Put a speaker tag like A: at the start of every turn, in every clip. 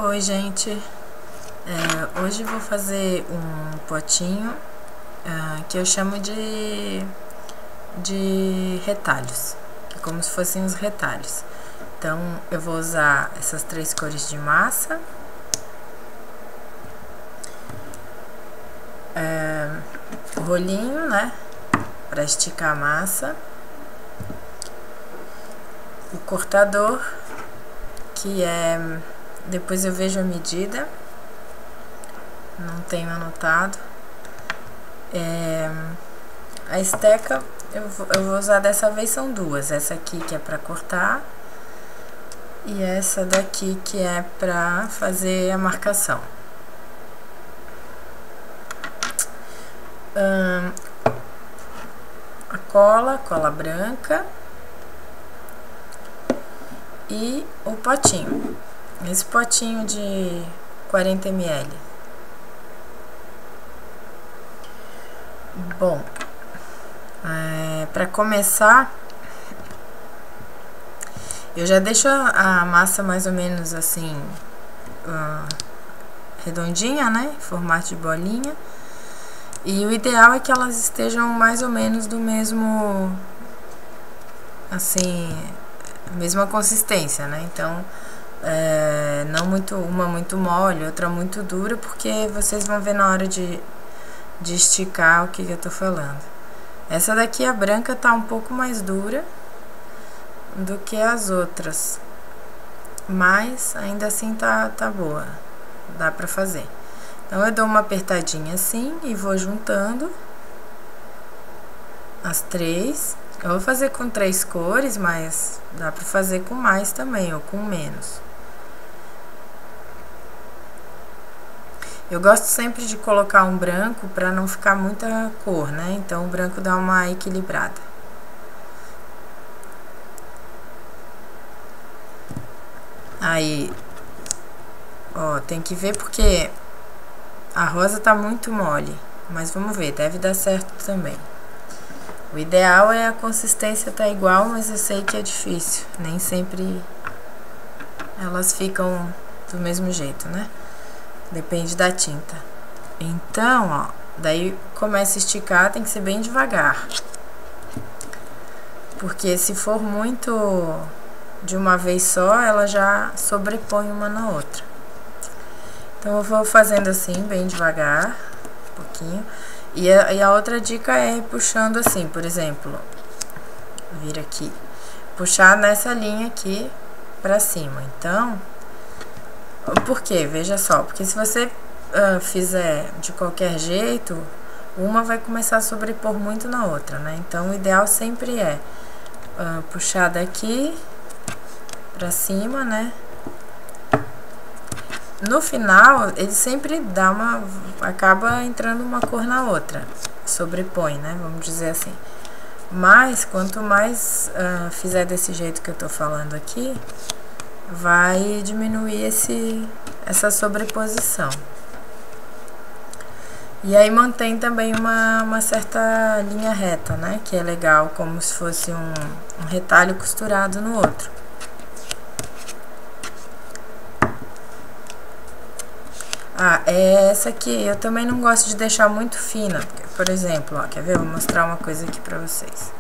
A: Oi, gente. Hoje vou fazer um potinho que eu chamo de retalhos, que é como se fossem os retalhos. Então, eu vou usar essas 3 cores de massa, o rolinho, né, para esticar a massa, o cortador, que é... Depois eu vejo a medida, não tenho anotado. A esteca eu vou usar dessa vez, são 2. Essa aqui que é pra cortar e essa daqui que é pra fazer a marcação. A cola branca e o potinho. Esse potinho de 40 ml. Bom, para começar, eu já deixo a massa mais ou menos assim, redondinha, né? Em formato de bolinha. E o ideal é que elas estejam mais ou menos do mesmo, assim, mesma consistência, né? Então, não uma muito mole, outra muito dura, porque vocês vão ver na hora de esticar o que eu tô falando. Essa daqui, a branca, tá um pouco mais dura do que as outras, mas ainda assim tá boa, dá pra fazer. Então eu dou uma apertadinha assim e vou juntando as 3. Eu vou fazer com 3 cores, mas dá pra fazer com mais também, ou com menos. Eu gosto sempre de colocar um branco pra não ficar muita cor, né? Então o branco dá uma equilibrada. Aí, ó, tem que ver porque a rosa tá muito mole, mas vamos ver, deve dar certo também. O ideal é a consistência tá igual, mas eu sei que é difícil. Nem sempre elas ficam do mesmo jeito, né? Depende da tinta. Então, ó, daí começa a esticar, tem que ser bem devagar. Porque se for muito de uma vez só, ela já sobrepõe uma na outra. Então eu vou fazendo assim, bem devagar, um pouquinho. E a outra dica é puxando assim, por exemplo, vir aqui, puxar nessa linha aqui pra cima. Então, por quê? Veja só, porque se você fizer de qualquer jeito, uma vai começar a sobrepor muito na outra, né? Então, o ideal sempre é puxar daqui pra cima, né? No final, ele sempre dá acaba entrando uma cor na outra, sobrepõe, né? Vamos dizer assim. Mas, quanto mais fizer desse jeito que eu tô falando aqui, vai diminuir essa sobreposição. E aí mantém também uma certa linha reta, né? Que é legal, como se fosse um retalho costurado no outro. Essa aqui eu também não gosto de deixar muito fina. Por exemplo, ó, quer ver? Eu vou mostrar uma coisa aqui pra vocês.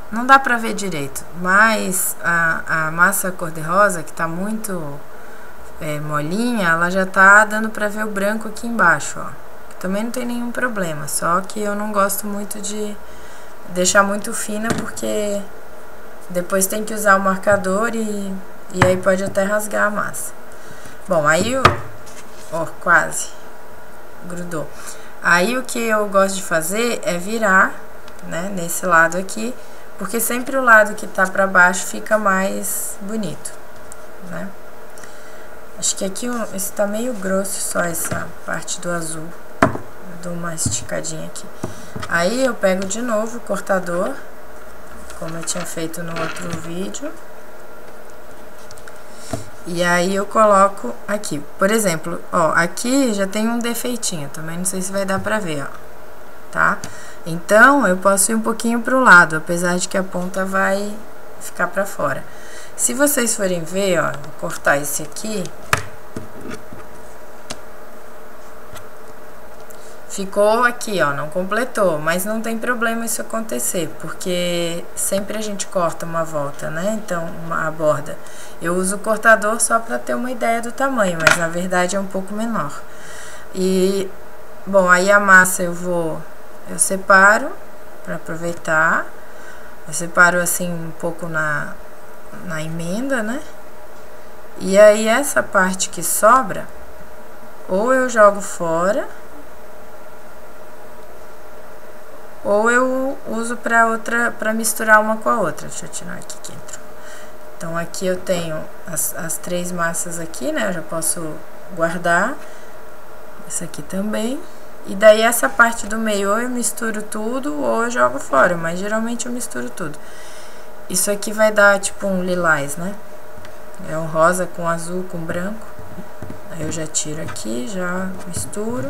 A: Não dá pra ver direito, mas a massa cor-de-rosa, que tá muito molinha, ela já tá dando pra ver o branco aqui embaixo, ó. Também não tem nenhum problema, só que eu não gosto muito de deixar muito fina, porque depois tem que usar o marcador e aí pode até rasgar a massa. Bom, aí ó, quase grudou. Aí o que eu gosto de fazer é virar, né, nesse lado aqui, porque sempre o lado que tá pra baixo fica mais bonito, né? Acho que aqui esse tá meio grosso só, essa parte do azul. Eu dou uma esticadinha aqui. Aí eu pego de novo o cortador, como eu tinha feito no outro vídeo. E aí eu coloco aqui. Por exemplo, ó, aqui já tem um defeitinho, também não sei se vai dar pra ver, ó. Tá? Então, eu posso ir um pouquinho pro lado, apesar de que a ponta vai ficar pra fora. Se vocês forem ver, ó, vou cortar esse aqui. Ficou aqui, ó, não completou, mas não tem problema isso acontecer, porque sempre a gente corta uma volta, né? Então, a borda. Eu uso o cortador só para ter uma ideia do tamanho, mas na verdade é um pouco menor. E, bom, aí a massa eu separo para aproveitar. Eu separo assim um pouco na emenda, né? E aí essa parte que sobra, ou eu jogo fora, ou eu uso para misturar uma com a outra. Deixa eu tirar aqui que entrou. Então aqui eu tenho as 3 massas aqui, né? Eu já posso guardar. Essa aqui também. E daí essa parte do meio ou eu misturo tudo ou eu jogo fora, mas geralmente eu misturo tudo. Isso aqui vai dar tipo um lilás, né? É um rosa com azul com branco. Aí eu já tiro aqui, já misturo.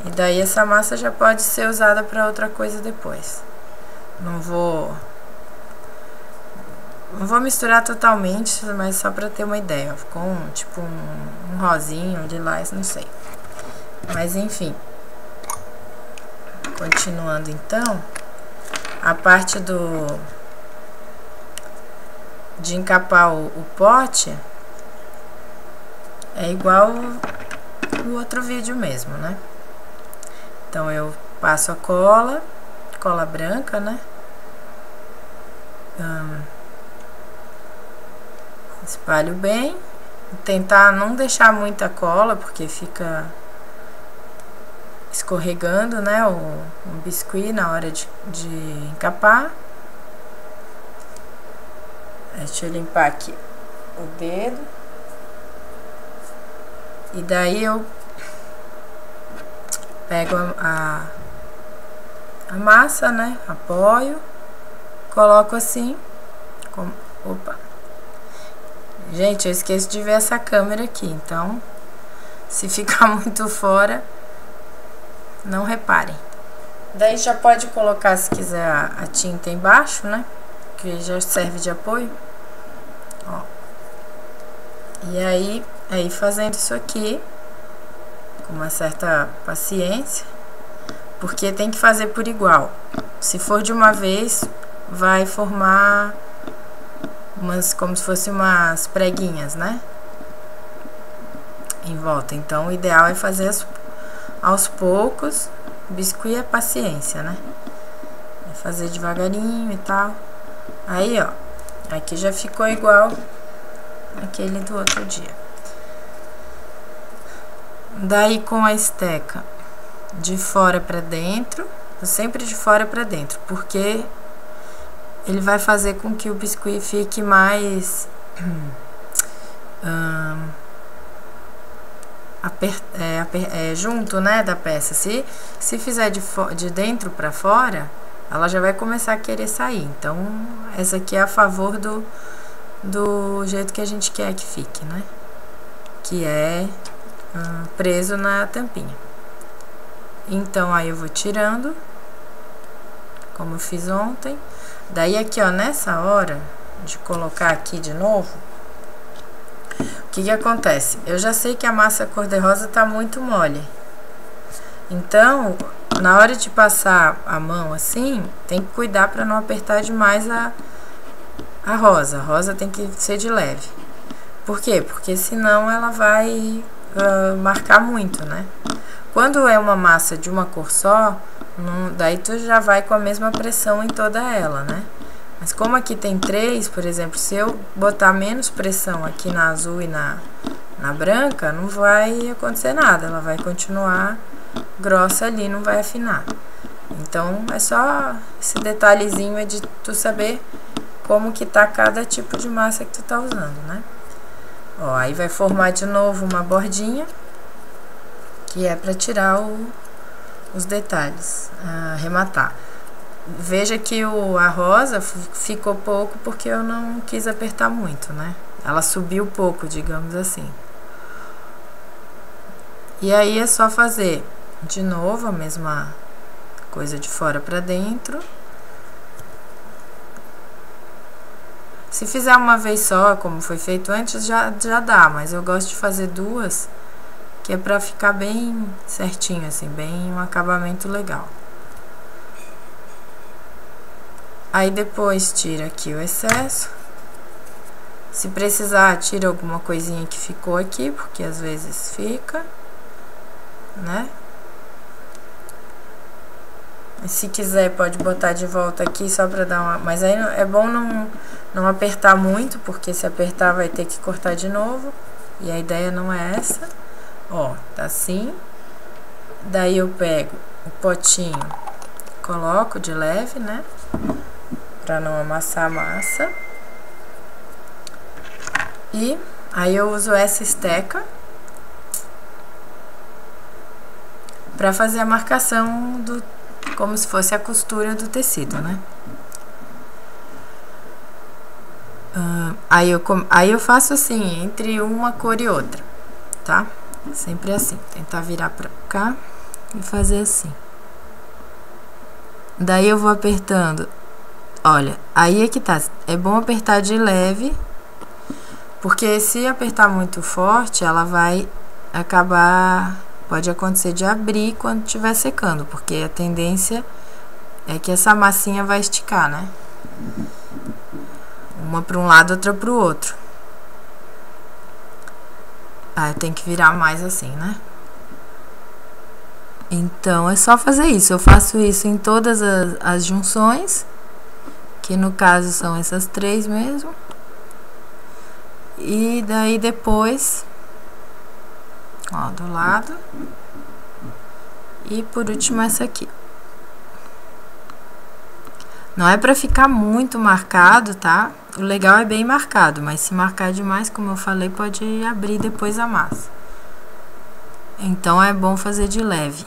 A: E daí essa massa já pode ser usada para outra coisa depois. Não vou misturar totalmente, mas só para ter uma ideia. Ficou tipo um rosinho, um lilás, não sei. Mas enfim. Continuando então, a parte de encapar o pote é igual o outro vídeo mesmo, né? Então eu passo a cola branca, né? Espalho bem, tentar não deixar muita cola, porque fica escorregando, né, o biscuit na hora de encapar. Deixa eu limpar aqui o dedo. E daí eu pego a massa, né, apoio, coloco assim, opa. Gente, eu esqueço de ver essa câmera aqui, então se ficar muito fora, não reparem. Daí já pode colocar, se quiser, a tinta embaixo, né? Que já serve de apoio. Ó. E aí fazendo isso aqui com uma certa paciência, porque tem que fazer por igual. Se for de uma vez, vai formar como se fossem umas preguinhas, né? Em volta. Então o ideal é fazer aos poucos. Biscuit é paciência, né? É fazer devagarinho e tal. Aí, ó, aqui já ficou igual aquele do outro dia. Daí com a esteca de fora pra dentro, sempre de fora pra dentro, porque ele vai fazer com que o biscuit fique mais junto, né, da peça. Se fizer de dentro para fora, ela já vai começar a querer sair. Então, essa aqui é a favor do jeito que a gente quer que fique, né? Que é preso na tampinha. Então, aí eu vou tirando, como eu fiz ontem. Daí aqui, ó, nessa hora de colocar aqui de novo, o que acontece? Eu já sei que a massa cor-de-rosa tá muito mole. Então, na hora de passar a mão assim, tem que cuidar para não apertar demais a rosa. A rosa tem que ser de leve. Por quê? Porque senão ela vai marcar muito, né? Quando é uma massa de uma cor só, daí tu já vai com a mesma pressão em toda ela, né? Mas como aqui tem 3, por exemplo, se eu botar menos pressão aqui na azul e na branca, não vai acontecer nada. Ela vai continuar grossa ali, não vai afinar. Então, é só esse detalhezinho de tu saber como que tá cada tipo de massa que tu tá usando, né? Ó, aí vai formar de novo uma bordinha, que é pra tirar os detalhes, arrematar. Veja que a rosa ficou pouco porque eu não quis apertar muito, né? Ela subiu pouco, digamos assim. E aí é só fazer de novo a mesma coisa de fora pra dentro. Se fizer uma vez só, como foi feito antes, já dá, mas eu gosto de fazer duas, que é pra ficar bem certinho, assim, bem um acabamento legal. Aí depois tira aqui o excesso. Se precisar, tira alguma coisinha que ficou aqui, porque às vezes fica, né? E se quiser, pode botar de volta aqui só pra dar uma... Mas aí é bom não apertar muito, porque se apertar vai ter que cortar de novo. E a ideia não é essa. Ó, tá assim. Daí eu pego o potinho, coloco de leve, né? Pra não amassar a massa. E aí eu uso essa esteca pra fazer a marcação do... como se fosse a costura do tecido, né? Aí eu faço assim, entre uma cor e outra, tá? Sempre assim, tentar virar pra cá e fazer assim. Daí eu vou apertando. Olha, aí é que tá, é bom apertar de leve, porque se apertar muito forte, ela vai acabar... Pode acontecer de abrir quando estiver secando, porque a tendência é que essa massinha vai esticar, né? Uma para um lado, outra para o outro. Aí tem que virar mais assim, né? Então é só fazer isso. Eu faço isso em todas as junções, que no caso são essas 3 mesmo. E daí depois, ó, do lado. E por último essa aqui. Não é pra ficar muito marcado, tá? O legal é bem marcado, mas se marcar demais, como eu falei, pode abrir depois a massa. Então é bom fazer de leve.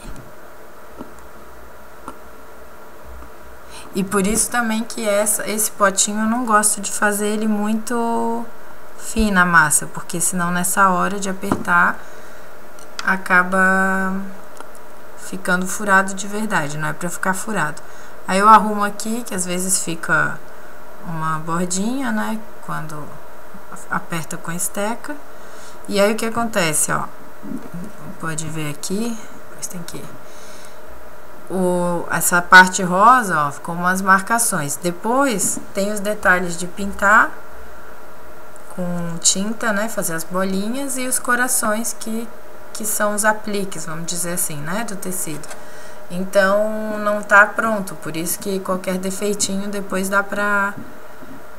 A: E por isso também que esse potinho eu não gosto de fazer ele muito fina a massa, porque senão nessa hora de apertar acaba ficando furado de verdade, não é pra ficar furado. Aí eu arrumo aqui, que às vezes fica uma bordinha, né, quando aperta com a esteca. E aí o que acontece, ó, pode ver aqui, depois tem que... essa parte rosa, ó, ficou umas marcações. Depois tem os detalhes de pintar com tinta, né, fazer as bolinhas e os corações que são os apliques, vamos dizer assim, né, do tecido. Então não tá pronto, por isso que qualquer defeitinho depois dá pra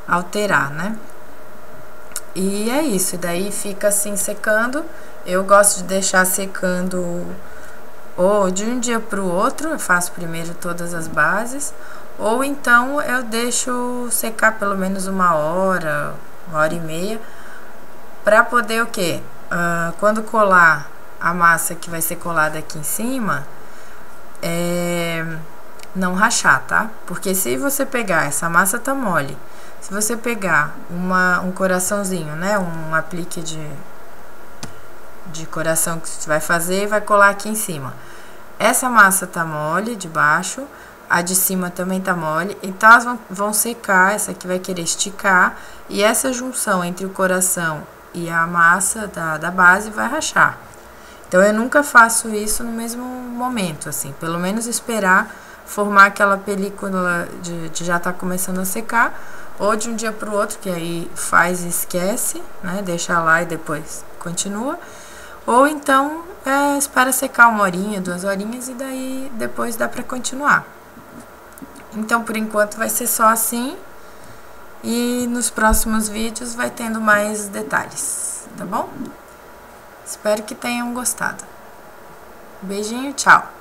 A: alterar, né? E é isso, daí fica assim secando. Eu gosto de deixar secando ou de um dia pro outro, eu faço primeiro todas as bases, ou então eu deixo secar pelo menos 1 hora e meia, pra poder o quê? Quando colar a massa que vai ser colada aqui em cima, não rachar, tá? Porque se você pegar, essa massa tá mole, se você pegar um coraçãozinho, né, um aplique de coração que você vai fazer e vai colar aqui em cima, essa massa tá mole de baixo, a de cima também tá mole, então elas vão secar, essa aqui vai querer esticar, e essa junção entre o coração e a massa da base vai rachar. Então eu nunca faço isso no mesmo momento, assim, pelo menos esperar formar aquela película de já tá começando a secar, ou de um dia pro outro, que aí faz e esquece, né, deixa lá e depois continua, ou então espera secar 1 horinha, 2 horinhas e daí depois dá pra continuar. Então por enquanto vai ser só assim, e nos próximos vídeos vai tendo mais detalhes, tá bom? Espero que tenham gostado. Beijinho, tchau!